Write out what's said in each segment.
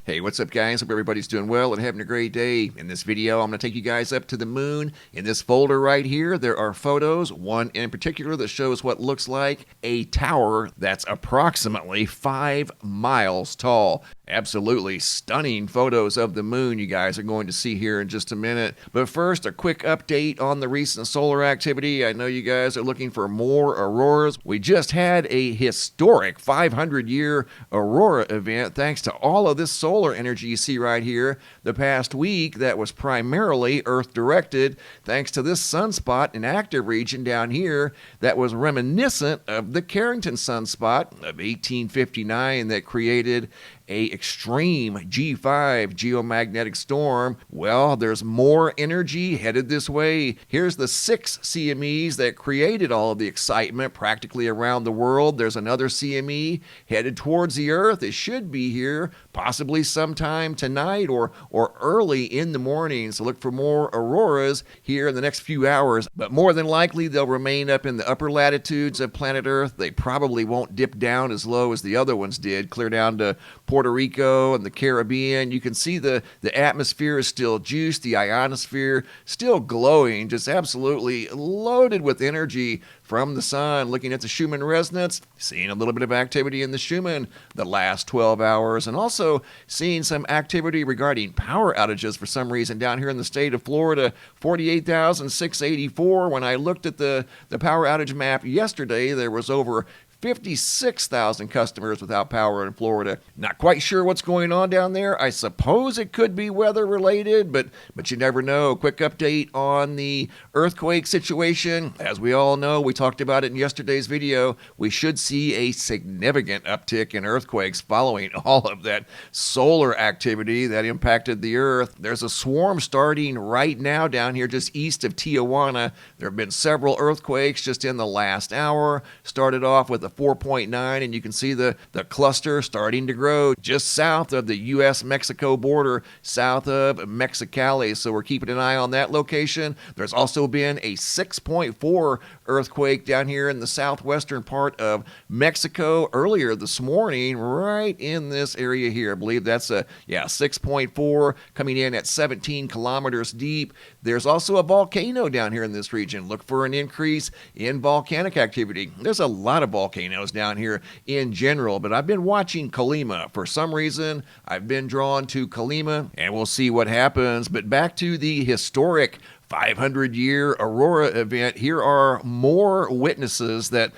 Hey, what's up guys? Hope everybody's doing well and having a great day. In this video, I'm going to take you guys up to the moon. In this folder right here, there are photos, one in particular that shows what looks like a tower that's approximately 5 miles tall. Absolutely stunning photos of the moon you guys are going to see here in just a minute. But first, a quick update on the recent solar activity. I know you guys are looking for more auroras. We just had a historic 500-year aurora event thanks to all of this solar energy you see right here the past week that was primarily Earth-directed thanks to this sunspot in active region down here that was reminiscent of the Carrington sunspot of 1859 that created a extreme G5 geomagnetic storm. Well, there's more energy headed this way. Here's the 6 CMEs that created all of the excitement practically around the world. There's another CME headed towards the Earth. It should be here possibly sometime tonight or early in the morning. So look for more auroras here in the next few hours. But more than likely, they'll remain up in the upper latitudes of planet Earth. They probably won't dip down as low as the other ones did, clear down to Puerto Rico and the Caribbean. You can see the atmosphere is still juiced, the ionosphere still glowing, just absolutely loaded with energy from the sun. Looking at the Schumann resonance, seeing a little bit of activity in the Schumann the last 12 hours, and also seeing some activity regarding power outages for some reason down here in the state of Florida. 48,684. When I looked at the power outage map yesterday, there was over 56,000 customers without power in Florida. Not quite sure what's going on down there. I suppose it could be weather related, but you never know. Quick update on the earthquake situation. As we all know, we talked about it in yesterday's video, we should see a significant uptick in earthquakes following all of that solar activity that impacted the Earth. There's a swarm starting right now down here just east of Tijuana. There have been several earthquakes just in the last hour. Started off with a 4.9, and you can see the cluster starting to grow just south of the U.S.-Mexico border, south of Mexicali. So we're keeping an eye on that location. There's also been a 6.4 earthquake down here in the southwestern part of Mexico earlier this morning, right in this area here. I believe that's a 6.4 coming in at 17 kilometers deep. There's also a volcano down here in this region. Look for an increase in volcanic activity. There's a lot of volcanoes down here in general, but I've been watching Colima. For some reason, I've been drawn to Colima, and we'll see what happens. But back to the historic 500-year Aurora event. Here are more witnesses that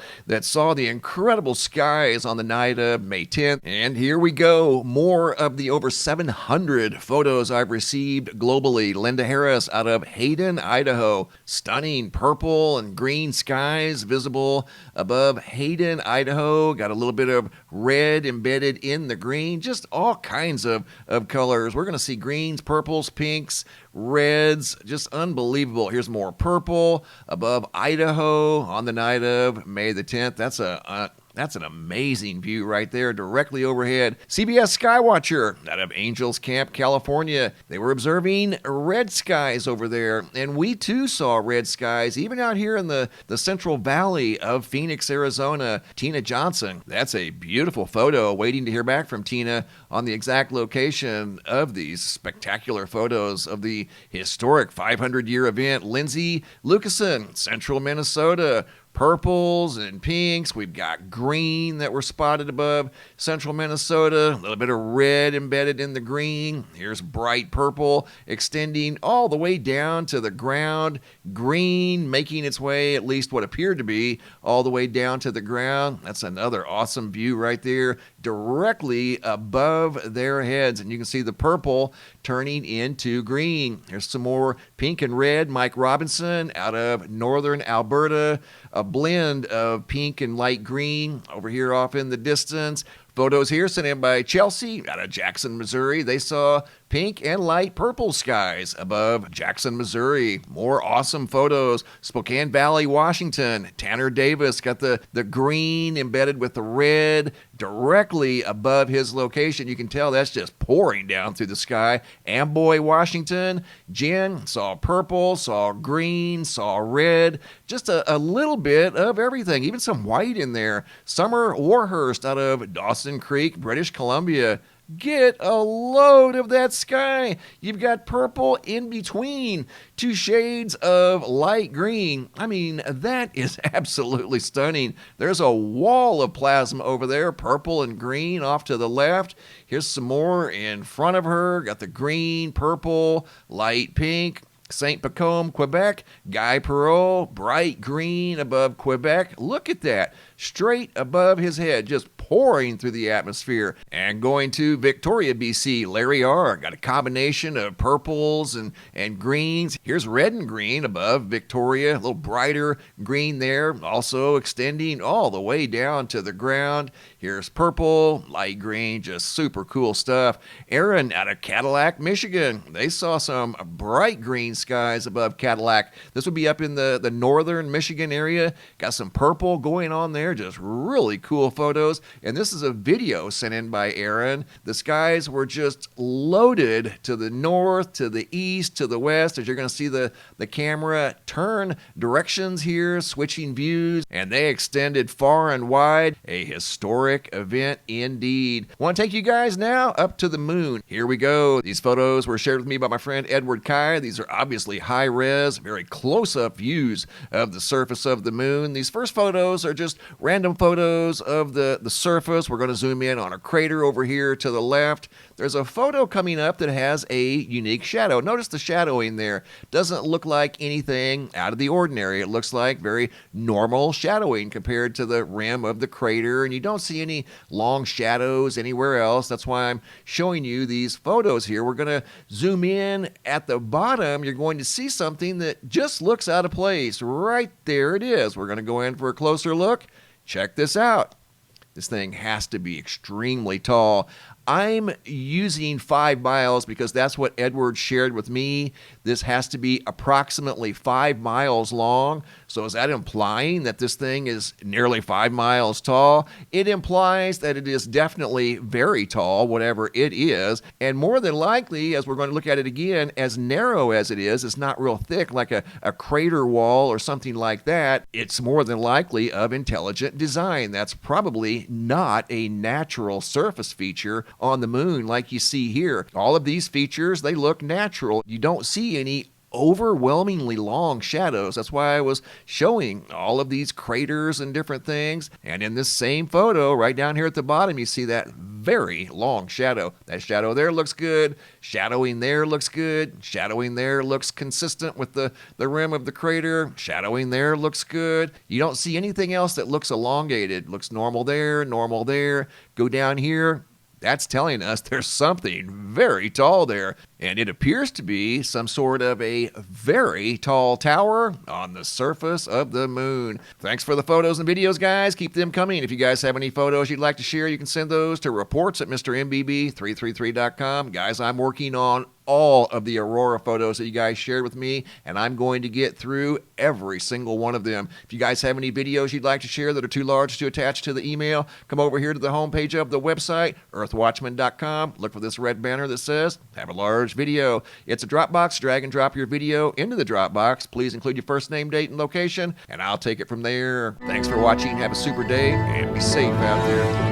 saw the incredible skies on the night of May 10th. And here we go. More of the over 700 photos I've received globally. Linda Harris out of Hayden, Idaho. Stunning purple and green skies visible above Hayden, Idaho. Got a little bit of red embedded in the green. Just all kinds of colors. We're going to see greens, purples, pinks, reds, just unbelievable. Here's more purple above Idaho on the night of May the 10th. That's an amazing view right there, directly overhead. CBS Skywatcher out of Angels Camp, California. They were observing red skies over there, and we too saw red skies, even out here in the Central Valley of Phoenix, Arizona. Tina Johnson, that's a beautiful photo. Waiting to hear back from Tina on the exact location of these spectacular photos of the historic 500-year event. Lindsay Lucasen, Central Minnesota. Purples and pinks. We've got green that were spotted above central Minnesota. A little bit of red embedded in the green. Here's bright purple extending all the way down to the ground. Green making its way, at least what appeared to be, all the way down to the ground. That's another awesome view right there, directly above their heads. And you can see the purple turning into green. Here's some more pink and red. Mike Robinson out of northern Alberta. A blend of pink and light green over here off in the distance. Photos here sent in by Chelsea out of Jackson, Missouri. They saw pink and light purple skies above Jackson, Missouri. More awesome photos. Spokane Valley, Washington. Tanner Davis got the green embedded with the red directly above his location. You can tell that's just pouring down through the sky. Amboy, Washington. Jen saw purple, saw green, saw red. Just a little bit of everything, even some white in there. Summer Warhurst out of Dawson Creek, British Columbia. Get a load of that sky. You've got purple in between, two shades of light green. I mean, that is absolutely stunning. There's a wall of plasma over there, purple and green off to the left. Here's some more in front of her. Got the green, purple, light pink. St. Pacôme, Quebec, Guy Perot, bright green above Quebec. Look at that, straight above his head, just pouring through the atmosphere. And going to Victoria, BC, Larry R. Got a combination of purples and greens. Here's red and green above Victoria, a little brighter green there, also extending all the way down to the ground. Here's purple, light green, just super cool stuff. Aaron out of Cadillac, Michigan. They saw some bright green skies above Cadillac. This would be up in the northern Michigan area. Got some purple going on there, just really cool photos. And this is a video sent in by Aaron. The skies were just loaded to the north, to the east, to the west. As you're going to see the camera turn directions here, switching views, and they extended far and wide. A historic event indeed. Want to take you guys now up to the moon. Here we go. These photos were shared with me by my friend Edward Kai. These are obviously high res, very close-up views of the surface of the moon. These first photos are just random photos of the surface. We're going to zoom in on a crater over here to the left. There's a photo coming up that has a unique shadow. Notice the shadowing there. Doesn't look like anything out of the ordinary. It looks like very normal shadowing compared to the rim of the crater, and you don't see any long shadows anywhere else. That's why I'm showing you these photos here. We're going to zoom in at the bottom. You're going to see something that just looks out of place. Right there it is. We're going to go in for a closer look. Check this out. This thing has to be extremely tall. I'm using 5 miles because that's what Edward shared with me. This has to be approximately 5 miles long. So is that implying that this thing is nearly 5 miles tall? It implies that it is definitely very tall, whatever it is. And more than likely, as we're going to look at it again, as narrow as it is, it's not real thick like a crater wall or something like that. It's more than likely of intelligent design. That's probably not a natural surface feature on the moon like you see here. All of these features, they look natural. You don't see any overwhelmingly long shadows. That's why I was showing all of these craters and different things. And in this same photo, right down here at the bottom, you see that very long shadow. That shadow there looks good. Shadowing there looks good. Shadowing there looks consistent with the rim of the crater. Shadowing there looks good. You don't see anything else that looks elongated. Looks normal there, normal there. Go down here. That's telling us there's something very tall there, and it appears to be some sort of a very tall tower on the surface of the moon. Thanks for the photos and videos, guys. Keep them coming. If you guys have any photos you'd like to share, you can send those to reports at MrMBB333.com. Guys, I'm working on all of the Aurora photos that you guys shared with me, and I'm going to get through every single one of them. If you guys have any videos you'd like to share that are too large to attach to the email, come over here to the homepage of the website, earthwatchman.com. Look for this red banner that says, have a large video. It's a Dropbox. Drag and drop your video into the Dropbox. Please include your first name, date, and location, and I'll take it from there. Thanks for watching. Have a super day, and be safe out there.